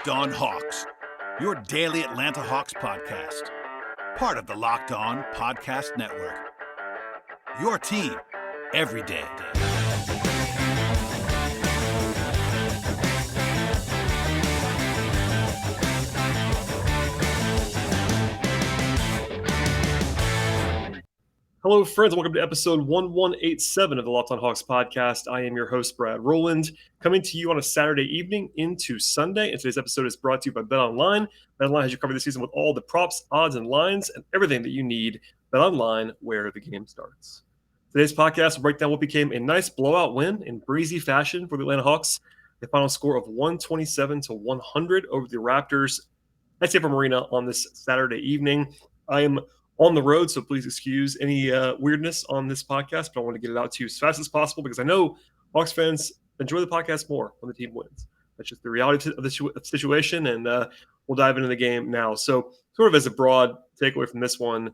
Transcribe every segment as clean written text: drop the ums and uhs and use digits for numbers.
Locked On Hawks, your daily Atlanta Hawks podcast. Part of the Locked On Podcast Network. Your team every day. Hello, friends. Welcome to episode 1187 of the Locked On Hawks podcast. I am your host, Brad Rowland, coming to you on a Saturday evening into Sunday. And today's episode is brought to you by BetOnline. BetOnline has you covered this season with all the props, odds, and lines, and everything that you need. BetOnline, where the game starts. Today's podcast will break down what became a nice blowout win in breezy fashion for the Atlanta Hawks. The final score of 127-100 over the Raptors at Tampa Marina on this Saturday evening. I am on the road, so please excuse any weirdness on this podcast, but I want to get it out to you as fast as possible because I know Hawks fans enjoy the podcast more when the team wins. That's just the reality of the situation, and we'll dive into the game now. So sort of as a broad takeaway from this one,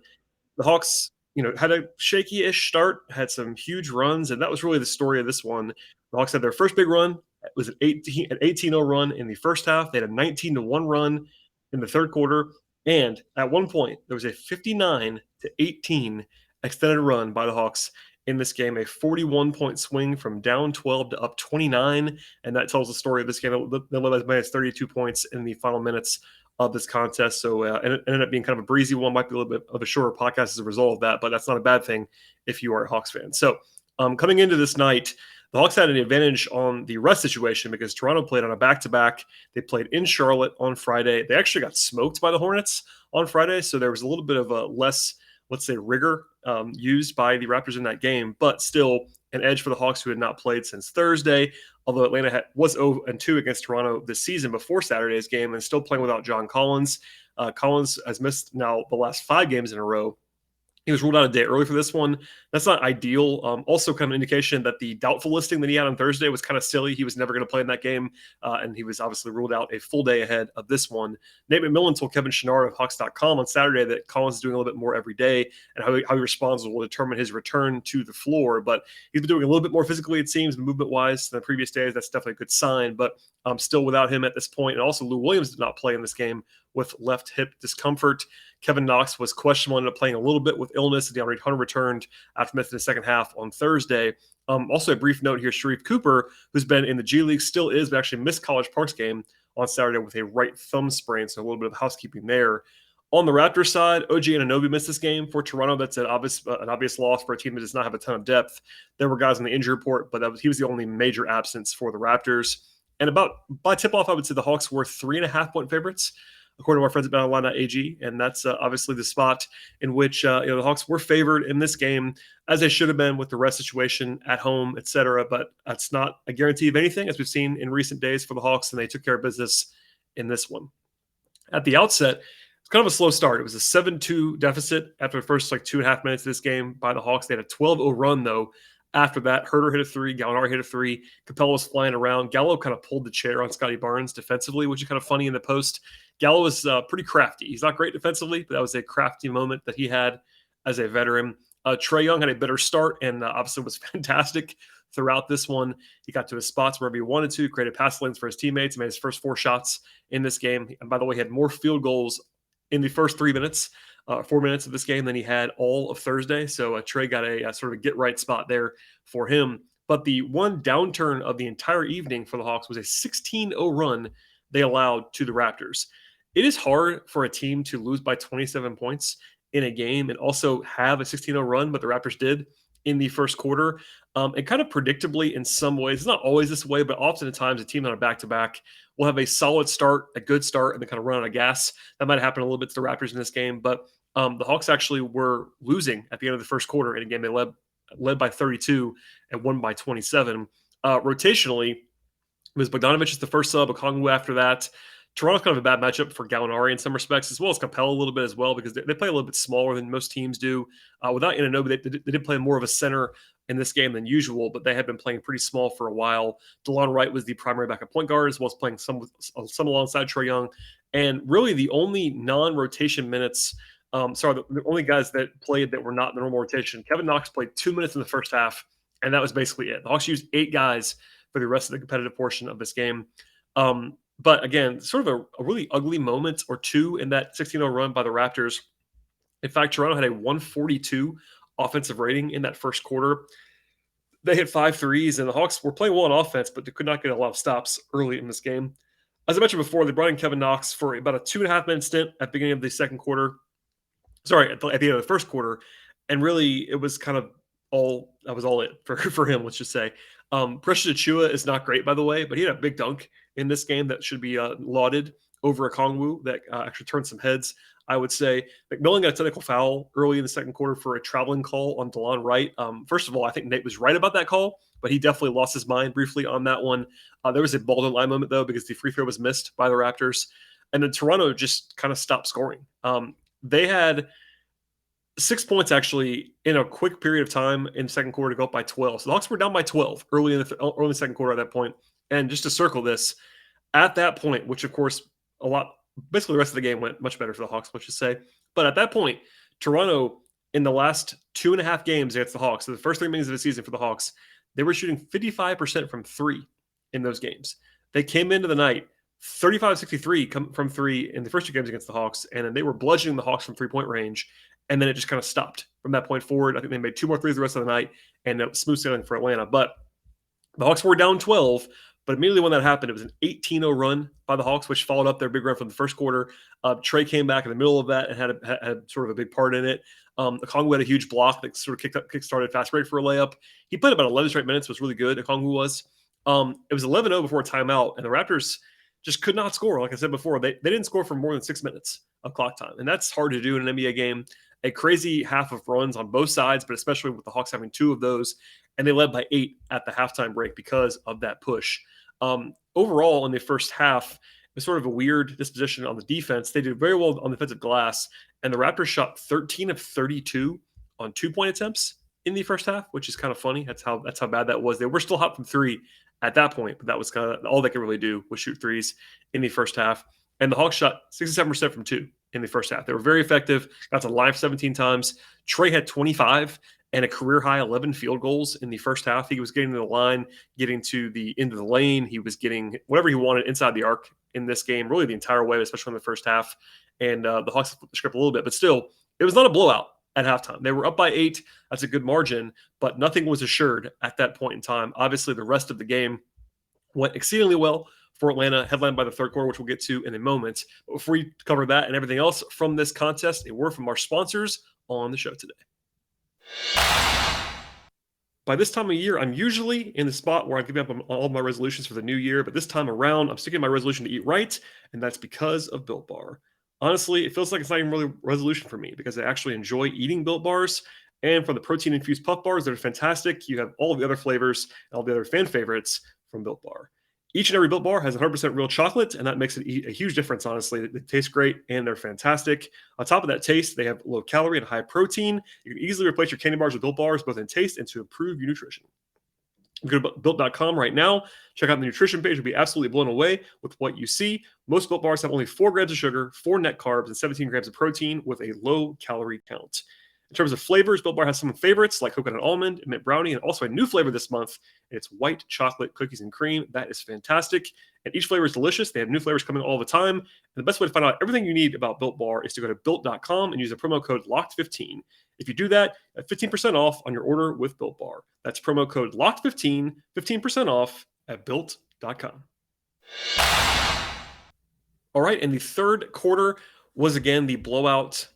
the Hawks, had a shaky-ish start, had some huge runs, and that was really the story of this one. The Hawks had their first big run. It was an 18-0 run in the first half. They had a 19-1 run in the third quarter. And at one point, there was a 59-18 extended run by the Hawks in this game, a 41-point swing from down 12 to up 29. And that tells the story of this game. They led as many as 32 points in the final minutes of this contest. So and it ended up being kind of a breezy one. Might be a little bit of a shorter podcast as a result of that, but that's not a bad thing if you are a Hawks fan. So coming into this night, the Hawks had an advantage on the rest situation because Toronto played on a back-to-back. They played in Charlotte on Friday. They actually got smoked by the Hornets on Friday, so there was a little bit of a less, let's say, rigor used by the Raptors in that game, but still an edge for the Hawks who had not played since Thursday, although Atlanta was 0-2 against Toronto this season before Saturday's game and still playing without John Collins. Collins has missed now the last 5 games in a row. He was ruled out a day early for this one. That's not ideal. Also kind of an indication that the doubtful listing that he had on Thursday was kind of silly. He was never going to play in that game, and he was obviously ruled out a full day ahead of this one. Nate McMillan told Kevin Chouinard of Hawks.com on Saturday that Collins is doing a little bit more every day, and how he responds will determine his return to the floor. But he's been doing a little bit more physically, it seems, movement-wise than the previous days. That's definitely a good sign, but still without him at this point. And also Lou Williams did not play in this game with left hip discomfort. Kevin Knox was questionable, ended up playing a little bit with illness. DeAndre Hunter returned after missing the second half on Thursday. Also, a brief note here, Sharif Cooper, who's been in the G League, still is, but actually missed College Park's game on Saturday with a right thumb sprain, so a little bit of housekeeping there. On the Raptors side, OG Anunoby missed this game for Toronto. That's an obvious loss for a team that does not have a ton of depth. There were guys on the injury report, but he was the only major absence for the Raptors. And by tip-off, I would say the Hawks were 3.5-point favorites, according to our friends at BetOnline.ag, and that's obviously the spot in which the Hawks were favored in this game, as they should have been with the rest situation at home, etc. But that's not a guarantee of anything, as we've seen in recent days for the Hawks, and they took care of business in this one. At the outset, it's kind of a slow start. It was a 7-2 deficit after the first 2.5 minutes of this game by the Hawks. They had a 12-0 run, though. After that, Herter hit a 3, Gallinari hit a 3, Capella was flying around. Gallo kind of pulled the chair on Scotty Barnes defensively, which is kind of funny in the post. Gallo was pretty crafty. He's not great defensively, but that was a crafty moment that he had as a veteran. Trey Young had a better start and obviously was fantastic throughout this one. He got to his spots wherever he wanted to, created pass lanes for his teammates. He made his first 4 shots in this game. And by the way, he had more field goals in the first 4 minutes of this game than he had all of Thursday. So Trey got a sort of a get-right spot there for him. But the one downturn of the entire evening for the Hawks was a 16-0 run they allowed to the Raptors. It is hard for a team to lose by 27 points in a game and also have a 16-0 run, but the Raptors did in the first quarter. And kind of predictably in some ways, it's not always this way, but oftentimes a team on a back-to-back will have a solid start, a good start, and then kind of run out of gas. That might happen a little bit to the Raptors in this game, but the Hawks actually were losing at the end of the first quarter in a game. They led by 32 and won by 27. Rotationally, it was Bogdanovic as the first sub, Okongwu after that. Toronto's kind of a bad matchup for Gallinari in some respects, as well as Capella a little bit as well, because they play a little bit smaller than most teams do. Without Anunoby, they did play more of a center in this game than usual, but they had been playing pretty small for a while. DeLon Wright was the primary backup point guard, as well as playing some alongside Trey Young. And really the only non-rotation minutes, the only guys that played that were not in the normal rotation, Kevin Knox played 2 minutes in the first half, and that was basically it. The Hawks used 8 guys for the rest of the competitive portion of this game. But again, sort of a really ugly moment or two in that 16-0 run by the Raptors. In fact, Toronto had a 142 offensive rating in that first quarter. They hit 5 threes, and the Hawks were playing well on offense, but they could not get a lot of stops early in this game. As I mentioned before, they brought in Kevin Knox for about a 2.5-minute stint at the beginning of the second quarter. Sorry, at the end of the first quarter. And really, it was kind of that was all it for him, let's just say. Precious Achiuwa is not great, by the way, but he had a big dunk in this game that should be lauded over Okongwu that actually turned some heads, I would say. McMillan got a technical foul early in the second quarter for a traveling call on DeLon Wright. First of all, I think Nate was right about that call, but he definitely lost his mind briefly on that one. There was a Baldwin line moment, though, because the free throw was missed by the Raptors. And then Toronto just kind of stopped scoring. They had 6 points actually in a quick period of time in the second quarter to go up by 12. So the Hawks were down by 12 early in the second quarter at that point. And just to circle this, at that point, which of course basically the rest of the game went much better for the Hawks, let's just say. But at that point, Toronto in the last 2.5 games against the Hawks, so the first 3 meetings of the season for the Hawks, they were shooting 55% from three in those games. They came into the night 35-63 from three in the first 2 games against the Hawks, and then they were bludgeoning the Hawks from 3-point range. And then it just kind of stopped from that point forward. I think they made 2 more threes the rest of the night, and smooth sailing for Atlanta. But the Hawks were down 12. But immediately when that happened, it was an 18-0 run by the Hawks, which followed up their big run from the first quarter. Trae came back in the middle of that and had sort of a big part in it. Okongwu had a huge block that sort of kick-started fast break for a layup. He played about 11 straight minutes, was really good. Okongwu was. It was 11-0 before timeout, and the Raptors just could not score. Like I said before, they didn't score for more than 6 minutes of clock time, and that's hard to do in an NBA game. A crazy half of runs on both sides, but especially with the Hawks having 2 of those, and they led by 8 at the halftime break because of that push. Overall, in the first half, it was sort of a weird disposition on the defense. They did very well on the defensive glass, and the Raptors shot 13 of 32 on 2-point attempts in the first half, which is kind of funny. That's how bad that was. They were still hot from 3 at that point, but that was kind of all they could really do was shoot threes in the first half. And the Hawks shot 67% from 2 in the first half. They were very effective. Got to line 17 times. Trae had 25 and a career-high 11 field goals in the first half. He was getting to the line, getting to the end of the lane. He was getting whatever he wanted inside the arc in this game, really the entire way, especially in the first half. And the Hawks flipped the script a little bit. But still, it was not a blowout at halftime. They were up by 8. That's a good margin, but nothing was assured at that point in time. Obviously, the rest of the game went exceedingly well for Atlanta, headlined by the third quarter, which we'll get to in a moment. But before we cover that and everything else from this contest, a word from our sponsors on the show today. By this time of year, I'm usually in the spot where I'm giving up on all of my resolutions for the new year, but this time around, I'm sticking to my resolution to eat right, and that's because of Built Bar. Honestly, it feels like it's not even really a resolution for me because I actually enjoy eating Built Bars, and from the protein-infused puff bars, they're fantastic. You have all of the other flavors and all the other fan favorites from Built Bar. Each and every Built Bar has 100% real chocolate, and that makes it a huge difference, honestly. They taste great, and they're fantastic. On top of that taste, they have low calorie and high protein. You can easily replace your candy bars with Built Bars, both in taste and to improve your nutrition. Go to Built.com right now. Check out the nutrition page. You'll be absolutely blown away with what you see. Most Built Bars have only 4 grams of sugar, 4 net carbs, and 17 grams of protein with a low calorie count. In terms of flavors, Built Bar has some favorites like coconut almond, mint brownie, and also a new flavor this month. It's white chocolate cookies and cream. That is fantastic. And each flavor is delicious. They have new flavors coming all the time. And the best way to find out everything you need about Built Bar is to go to Built.com and use the promo code LOCKED15. If you do that, 15% off on your order with Built Bar. That's promo code LOCKED15, 15% off at Built.com. All right, and the third quarter was again the blowout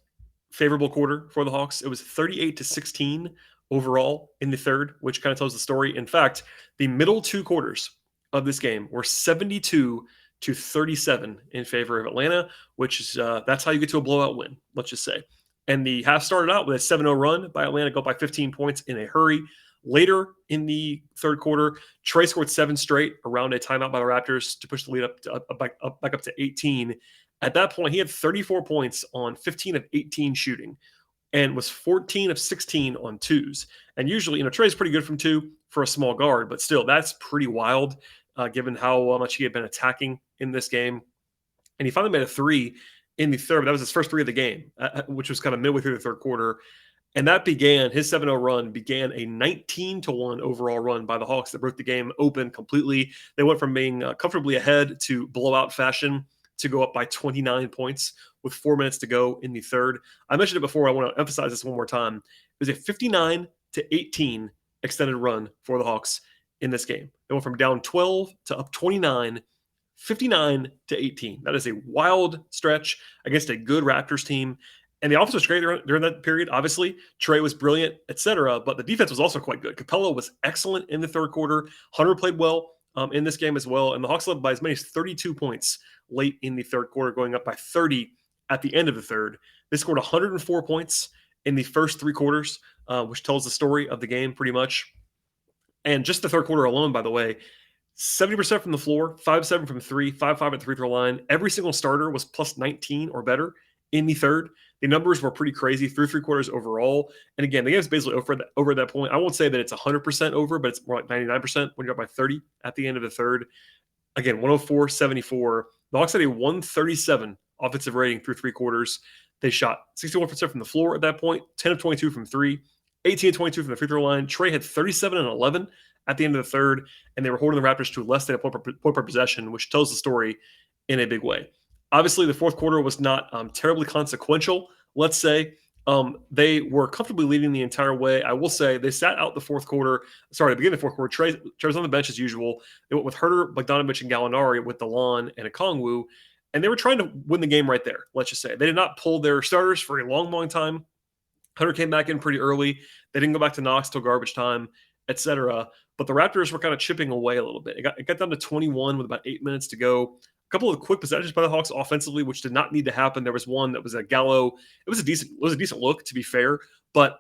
favorable quarter for the Hawks. It was 38-16 overall in the third, which kind of tells the story. In fact, the middle 2 quarters of this game were 72-37 in favor of Atlanta, which is that's how you get to a blowout win, let's just say. And the half started out with a 7-0 run by Atlanta, go up by 15 points in a hurry. Later in the third quarter, Trae scored 7 straight around a timeout by the Raptors to push the lead back up to 18. At that point, he had 34 points on 15 of 18 shooting and was 14 of 16 on 2s. And usually, Trae's pretty good from 2 for a small guard, but still, that's pretty wild given how much he had been attacking in this game. And he finally made a 3 in the third. That was his first 3 of the game, which was kind of midway through the third quarter. And that began his 7-0 run began a 19-1 overall run by the Hawks that broke the game open completely. They went from being comfortably ahead to blowout fashion to go up by 29 points with 4 minutes to go in the third. I mentioned it before. I want to emphasize this one more time. It was a 59-18 extended run for the Hawks in this game. They went from down 12 to up 29, 59-18. That is a wild stretch against a good Raptors team. And the offense was great during that period. Obviously, Trae was brilliant, etc. But the defense was also quite good. Capella was excellent in the third quarter. Hunter played well in this game as well. And the Hawks led by as many as 32 points late in the third quarter, going up by 30 at the end of the third. They scored 104 points in the first three quarters, which tells the story of the game pretty much. And just the third quarter alone, by the way, 70% from the floor, 5-7 from three, 5-5 at the free throw line. Every single starter was plus 19 or better in the third. The numbers were pretty crazy through three quarters overall. And again, the game is basically over at that point. I won't say that it's 100% over, but it's more like 99% when you're up by 30 at the end of the third. Again, 104-74. The Hawks had a 137 offensive rating through three quarters. They shot 61% from the floor at that point, 10 of 22 from three, 18 of 22 from the free throw line. Trae had 37 and 11 at the end of the third, and they were holding the Raptors to less than a point per possession, which tells the story in a big way. Obviously, the fourth quarter was not terribly consequential, let's say. They were comfortably leading the entire way. I will say they sat out the fourth quarter. Sorry, the beginning of the fourth quarter, Trae was on the bench as usual. They went with Herter, Bogdanovich, and Gallinari with DeLon and Okongwu, and they were trying to win the game right there, let's just say. They did not pull their starters for a long, long time. Hunter came back in pretty early. They didn't go back to Knox till garbage time, etc. But the Raptors were kind of chipping away a little bit. It got down to 21 with about 8 minutes to go. A couple of quick possessions by the Hawks offensively, which did not need to happen. There was one that was a Gallo. It was a decent look, to be fair, but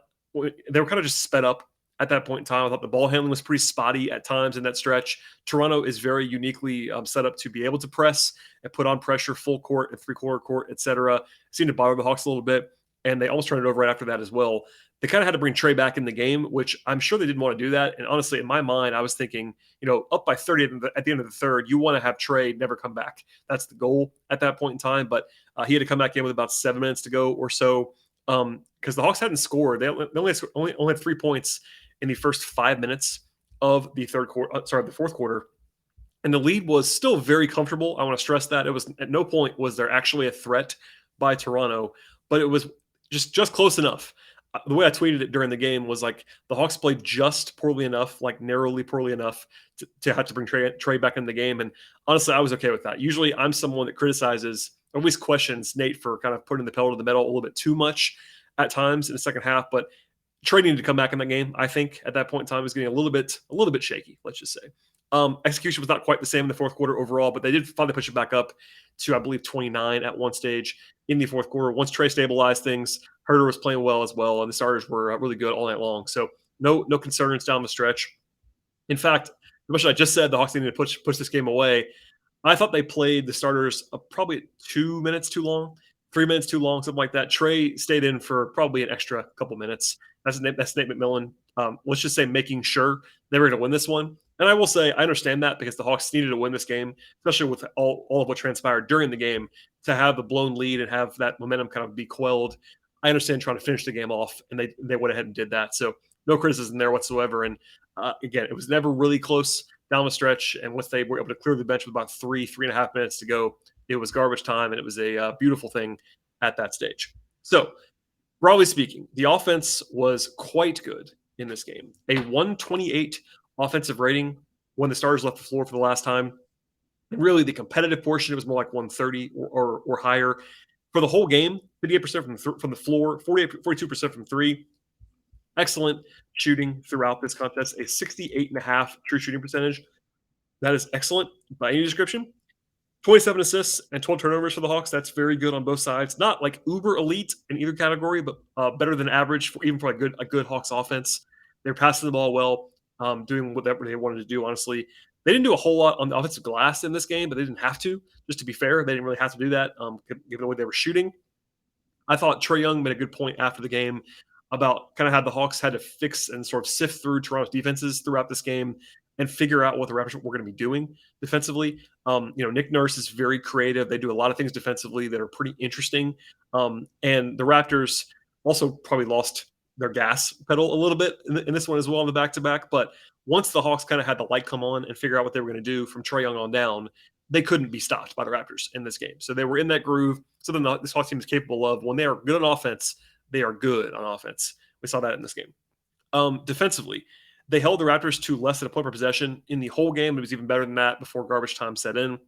they were kind of just sped up at that point in time. I thought the ball handling was pretty spotty at times in that stretch. Toronto is very uniquely set up to be able to press and put on pressure, full court and three-quarter court, etc. Seemed to bother the Hawks a little bit, and they almost turned it over right after that as well. They kind of had to bring Trae back in the game, which I'm sure they didn't want to do that. And honestly, in my mind, I was thinking, up by 30 at the end of the third, you want to have Trae never come back. That's the goal at that point in time. But he had to come back in with about 7 minutes to go or so because the Hawks hadn't scored. They only had 3 points in the first 5 minutes of the the fourth quarter. And the lead was still very comfortable. I want to stress that. It was at no point was there actually a threat by Toronto, but it was just close enough. The way I tweeted it during the game was like the Hawks played just poorly enough, like narrowly poorly enough to have to bring Trae back in the game. And honestly, I was okay with that. Usually I'm someone that criticizes, or at least questions Nate for kind of putting the pedal to the metal a little bit too much at times in the second half. But Trae needed to come back in that game. I think at that point in time, it was getting a little bit shaky, let's just say. Execution was not quite the same in the fourth quarter overall, but they did finally push it back up to, I believe, 29 at one stage in the fourth quarter. Once Trae stabilized things, Herter was playing well as well, and the starters were really good all night long. So no concerns down the stretch. In fact, much as I just said, the Hawks needed to push this game away. I thought they played the starters probably 2 minutes too long, 3 minutes too long, something like that. Trae stayed in for probably an extra couple minutes. That's Nate McMillan. Let's just say making sure they were going to win this one. And I will say I understand that because the Hawks needed to win this game, especially with all of what transpired during the game, to have the blown lead and have that momentum kind of be quelled. I understand trying to finish the game off, and they went ahead and did that. So no criticism there whatsoever. And again, it was never really close down the stretch. And once they were able to clear the bench with about 3.5 minutes to go, it was garbage time, and it was a beautiful thing at that stage. So broadly speaking, the offense was quite good in this game. A 128 offensive rating when the starters left the floor for the last time. And really, the competitive portion, it was more like 130 or higher. For the whole game, 58% from the floor, 42% from three. Excellent shooting throughout this contest. A 68.5 true shooting percentage. That is excellent by any description. 27 assists and 12 turnovers for the Hawks. That's very good on both sides. Not like uber elite in either category, but better than average even for a good Hawks offense. They're passing the ball well, doing whatever they wanted to do, honestly. They didn't do a whole lot on the offensive glass in this game, but they didn't have to. Just to be fair, they didn't really have to do that, given the way they were shooting. I thought Trey Young made a good point after the game about kind of how the Hawks had to fix and sort of sift through Toronto's defenses throughout this game and figure out what the Raptors were going to be doing defensively. Nick Nurse is very creative. They do a lot of things defensively that are pretty interesting. And the Raptors also probably lost their gas pedal a little bit in this one as well on the back-to-back. But once the Hawks kind of had the light come on and figure out what they were going to do from Trae Young on down, they couldn't be stopped by the Raptors in this game. So they were in that groove. Something this Hawks team is capable of. When they are good on offense, they are good on offense. We saw that in this game. Defensively, they held the Raptors to less than a point per possession in the whole game. It was even better than that before garbage time set in.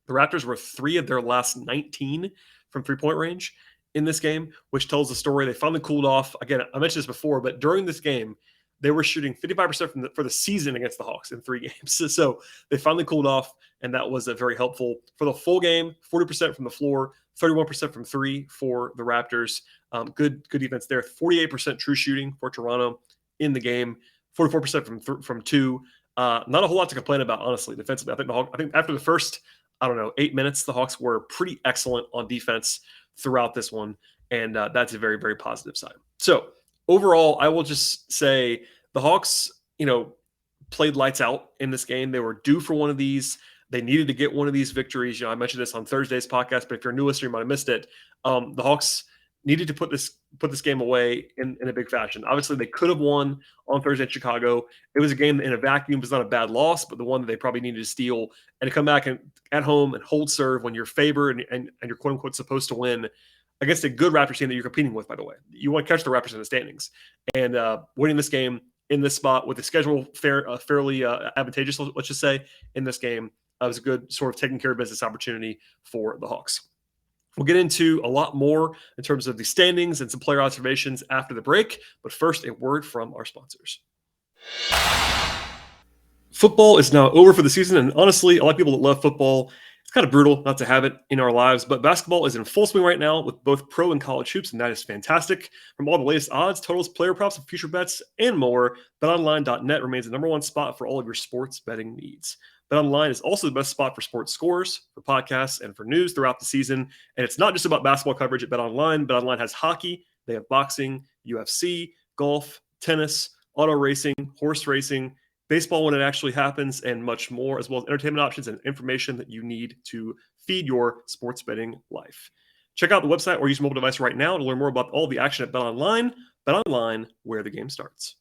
The Raptors were 3 of their last 19 from three-point range in this game, which tells the story. They finally cooled off. Again, I mentioned this before, but during this game, they were shooting 55% for the season against the Hawks in 3 games. So they finally cooled off, and that was very helpful. For the full game, 40% from the floor, 31% from 3 for the Raptors. Good defense there. 48% true shooting for Toronto in the game. 44% from 2. Not a whole lot to complain about, honestly, defensively. I think after the first, 8 minutes, the Hawks were pretty excellent on defense throughout this one, and that's a very, very positive sign. So overall, I will just say the Hawks, played lights out in this game. They were due for one of these. They needed to get one of these victories. I mentioned this on Thursday's podcast, but if you're a new listener, you might have missed it. The Hawks needed to put this game away in a big fashion. Obviously, they could have won on Thursday in Chicago. It was a game that in a vacuum was not a bad loss, but the one that they probably needed to steal and to come back at home and hold serve when you're favored and you're quote unquote supposed to win against a good Raptors team that you're competing with, by the way. You want to catch the Raptors in the standings. And winning this game in this spot with the schedule fairly advantageous, let's just say, in this game, was a good sort of taking care of business opportunity for the Hawks. We'll get into a lot more in terms of the standings and some player observations after the break. But first, a word from our sponsors. Football is now over for the season. And honestly, a lot of people that love football, it's kind of brutal not to have it in our lives. But basketball is in full swing right now with both pro and college hoops. And that is fantastic. From all the latest odds, totals, player props, and future bets, and more, BetOnline.net remains the number one spot for all of your sports betting needs. BetOnline is also the best spot for sports scores, for podcasts, and for news throughout the season. And it's not just about basketball coverage at BetOnline. BetOnline has hockey, they have boxing, UFC, golf, tennis, auto racing, horse racing, baseball when it actually happens, and much more, as well as entertainment options and information that you need to feed your sports betting life. Check out the website or use your mobile device right now to learn more about all the action at BetOnline. BetOnline, where the game starts.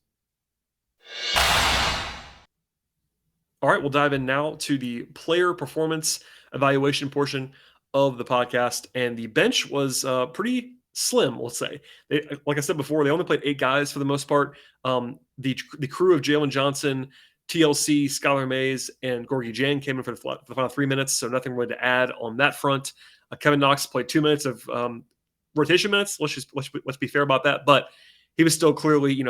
All right, we'll dive in now to the player performance evaluation portion of the podcast. And the bench was pretty slim, let's say. Like I said before, they only played 8 guys for the most part. The crew of Jalen Johnson, TLC, Skylar Mays, and Gorgie Jang came in for the final 3 minutes, so nothing really to add on that front. Kevin Knox played 2 minutes of rotation minutes. Let's be fair about that. But he was still clearly,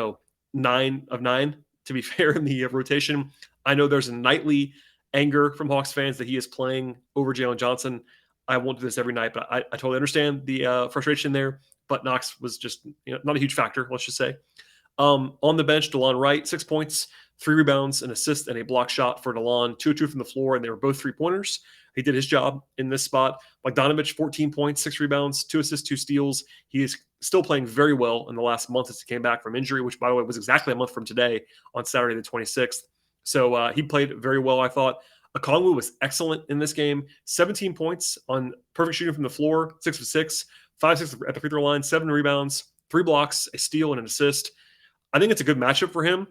9 of 9, to be fair, in the rotation. I know there's a nightly anger from Hawks fans that he is playing over Jalen Johnson. I won't do this every night, but I totally understand the frustration there. But Knox was just not a huge factor, let's just say. On the bench, DeLon Wright, 6 points, 3 rebounds, an assist, and a block shot for DeLon, 2-2 from the floor, and they were both 3-pointers. He did his job in this spot. Bogdanovich, 14 points, 6 rebounds, 2 assists, 2 steals. He is still playing very well in the last month as he came back from injury, which, by the way, was exactly a month from today on Saturday the 26th. So he played very well, I thought. Okongwu was excellent in this game. 17 points on perfect shooting from the floor, 6 of 6, 5-6 at the free throw line, 7 rebounds, 3 blocks, a steal, and an assist. I think it's a good matchup for him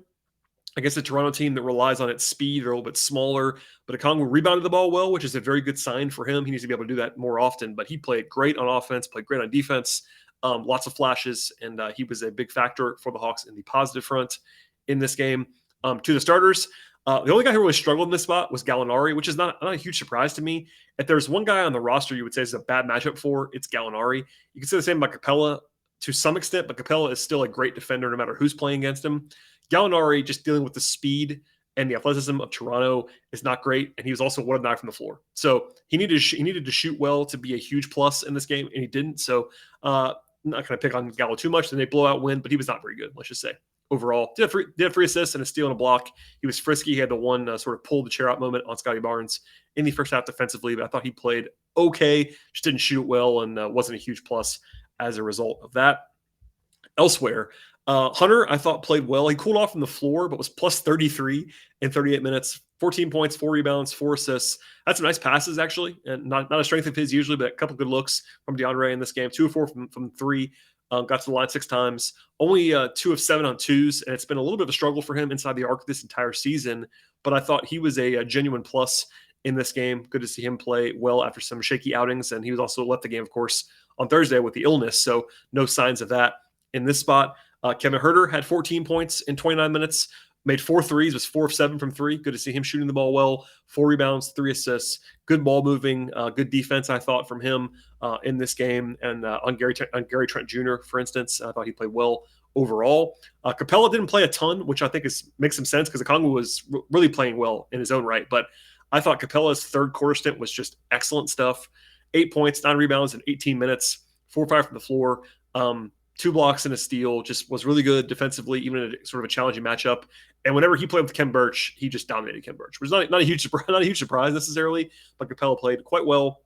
against a Toronto team that relies on its speed. They're a little bit smaller, but Okongwu rebounded the ball well, which is a very good sign for him. He needs to be able to do that more often, but he played great on offense, played great on defense, lots of flashes, and he was a big factor for the Hawks in the positive front in this game. To the starters, the only guy who really struggled in this spot was Gallinari, which is not a huge surprise to me. If there's one guy on the roster you would say is a bad matchup for, it's Gallinari. You can say the same about Capella to some extent, but Capella is still a great defender no matter who's playing against him. Gallinari, just dealing with the speed and the athleticism of Toronto, is not great, and he was also 1 of 9 from the floor. So he needed to shoot well to be a huge plus in this game, and he didn't. So I'm not going to pick on Gallo too much. Then they blowout win, but he was not very good, let's just say. Overall, did have 3 assists and a steal and a block. He was frisky. He had the one sort of pull the chair out moment on Scotty Barnes in the first half defensively, but I thought he played okay, just didn't shoot well, and wasn't a huge plus as a result of that. Elsewhere, Hunter, I thought, played well. He cooled off from the floor, but was plus 33 in 38 minutes, 14 points, 4 rebounds, 4 assists. Had some nice passes, actually, and not a strength of his usually, but a couple good looks from DeAndre in this game. 2 of 4 from 3 got to the line 6 times, only 2 of 7 on twos, and it's been a little bit of a struggle for him inside the arc this entire season. But I thought he was a genuine plus in this game. Good to see him play well after some shaky outings, and he was also left the game, of course, on Thursday with the illness, so no signs of that in this spot. Kevin Huerter had 14 points in 29 minutes, made 4 threes, was 4 of 7 from 3. Good to see him shooting the ball well. 4 rebounds, 3 assists, good ball moving, good defense, I thought, from him in this game. And on Gary Trent Jr., for instance, I thought he played well overall. Capella didn't play a ton, which I think makes some sense because Okongwu was really playing well in his own right. But I thought Capella's third quarter stint was just excellent stuff. 8 points, 9 rebounds in 18 minutes, 4 5 from the floor. 2 blocks and a steal, just was really good defensively, even in a sort of a challenging matchup. And whenever he played with Ken Birch, he just dominated Ken Birch, which is not a huge surprise necessarily, but Capella played quite well.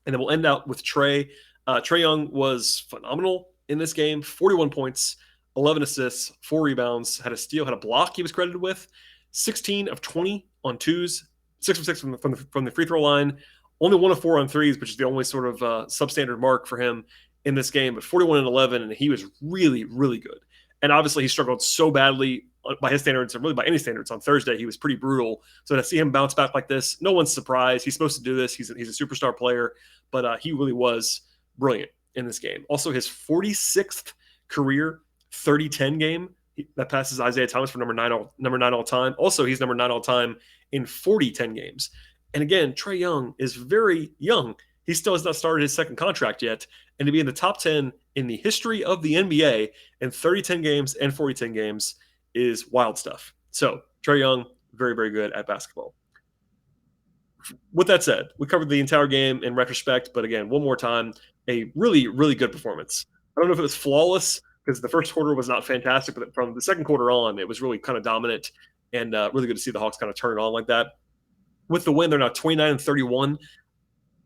And then we'll end out with Trae. Trae Young was phenomenal in this game, 41 points, 11 assists, 4 rebounds, had a steal, had a block he was credited with, 16 of 20 on twos, 6 of 6 from the free throw line, only 1 of 4 on threes, which is the only sort of substandard mark for him in this game, but 41 and 11, and he was really, really good. And obviously he struggled so badly by his standards, or really by any standards, on Thursday. He was pretty brutal. So to see him bounce back like this, no one's surprised. He's supposed to do this. He's a superstar player, but he really was brilliant in this game. Also, his 46th career 30-10 game that passes Isaiah Thomas for number 9 all time. Also, he's number 9 all time in 40-10 games. And again, Trey Young is very young. He still has not started his second contract yet. And to be in the top 10 in the history of the NBA in 30-10 games and 40-10 games is wild stuff. So Trey Young, very, very good at basketball. With that said, we covered the entire game in retrospect, but again, one more time, a really, really good performance. I don't know if it was flawless because the first quarter was not fantastic, but from the second quarter on, it was really kind of dominant and really good to see the Hawks kind of turn it on like that. With the win, they're now 29 and 31.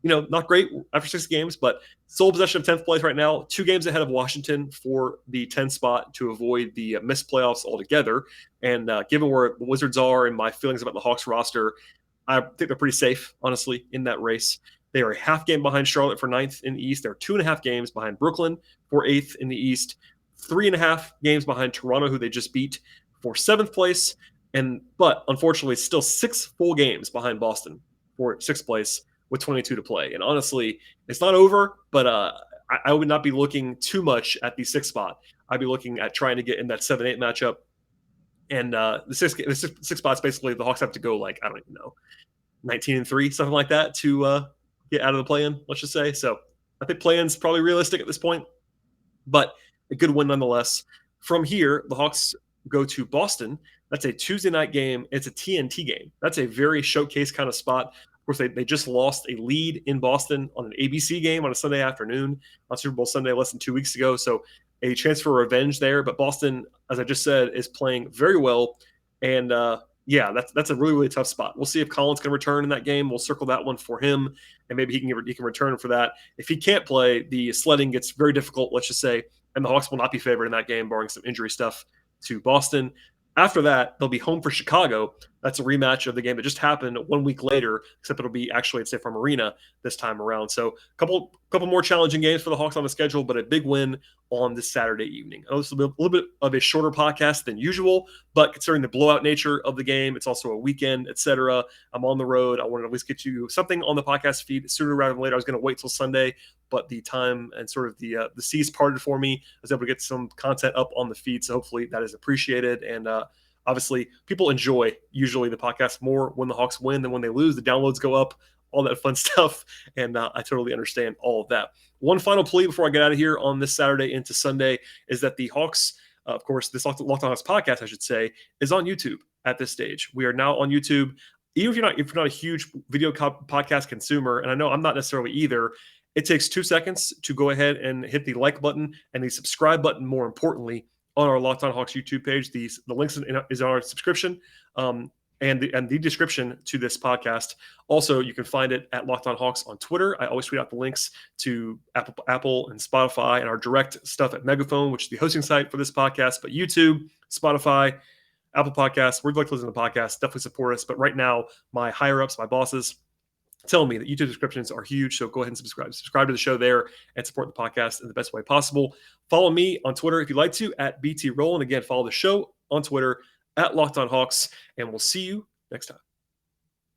Not great after 6 games, but sole possession of 10th place right now, 2 games ahead of Washington for the 10th spot to avoid the missed playoffs altogether. And given where the Wizards are and my feelings about the Hawks roster, I think they're pretty safe, honestly, in that race. They are a half game behind Charlotte for 9th in the East. They're 2.5 games behind Brooklyn for 8th in the East. 3.5 games behind Toronto, who they just beat, for 7th place. But unfortunately, still 6 full games behind Boston for 6th place, with 22 to play. And honestly, it's not over, but I would not be looking too much at the 6th spot. I'd be looking at trying to get in that 7-8 matchup. And the sixth spot's basically the Hawks have to go 19 and 3, something like that, to get out of the play-in, let's just say. So I think play-in's probably realistic at this point, but a good win nonetheless. From here, the Hawks go to Boston. That's a Tuesday night game. It's a TNT game. That's a very showcase kind of spot. Of course, they just lost a lead in Boston on an ABC game on a Sunday afternoon on Super Bowl Sunday less than 2 weeks ago. So a chance for revenge there. But Boston, as I just said, is playing very well. And that's a really, really tough spot. We'll see if Collins can return in that game. We'll circle that one for him, and maybe he can return for that. If he can't play, the sledding gets very difficult, let's just say, and the Hawks will not be favored in that game, barring some injury stuff to Boston. After that, they'll be home for Chicago. That's a rematch of the game that just happened 1 week later, except it'll be actually at State Farm Arena this time around. So a couple more challenging games for the Hawks on the schedule, but a big win on this Saturday evening. I know this will be a little bit of a shorter podcast than usual, but considering the blowout nature of the game, it's also a weekend, etc. I'm on the road. I wanted to at least get you something on the podcast feed sooner rather than later. I was going to wait till Sunday, but the time and sort of the seas parted for me. I was able to get some content up on the feed, so hopefully that is appreciated. And obviously, people enjoy usually the podcast more when the Hawks win than when they lose. The downloads go up, all that fun stuff, and I totally understand all of that. One final plea before I get out of here on this Saturday into Sunday is that the Hawks, of course, this Locked On Hawks podcast, I should say, is on YouTube at this stage. We are now on YouTube. Even if you're not a huge video podcast consumer, and I know I'm not necessarily either, it takes 2 seconds to go ahead and hit the like button and the subscribe button, more importantly, on our Locked On Hawks YouTube page. The links is on our subscription and the description to this podcast. Also, you can find it at Locked On Hawks on Twitter. I always tweet out the links to Apple and Spotify and our direct stuff at Megaphone, which is the hosting site for this podcast. But YouTube, Spotify, Apple Podcasts, where'd you like to listen to the podcast, definitely support us. But right now, my higher-ups, my bosses, tell me that YouTube subscriptions are huge. So go ahead and subscribe to the show there and support the podcast in the best way possible. Follow me on Twitter if you'd like to at BT Rowland. Again, follow the show on Twitter at Locked On Hawks, and we'll see you next time.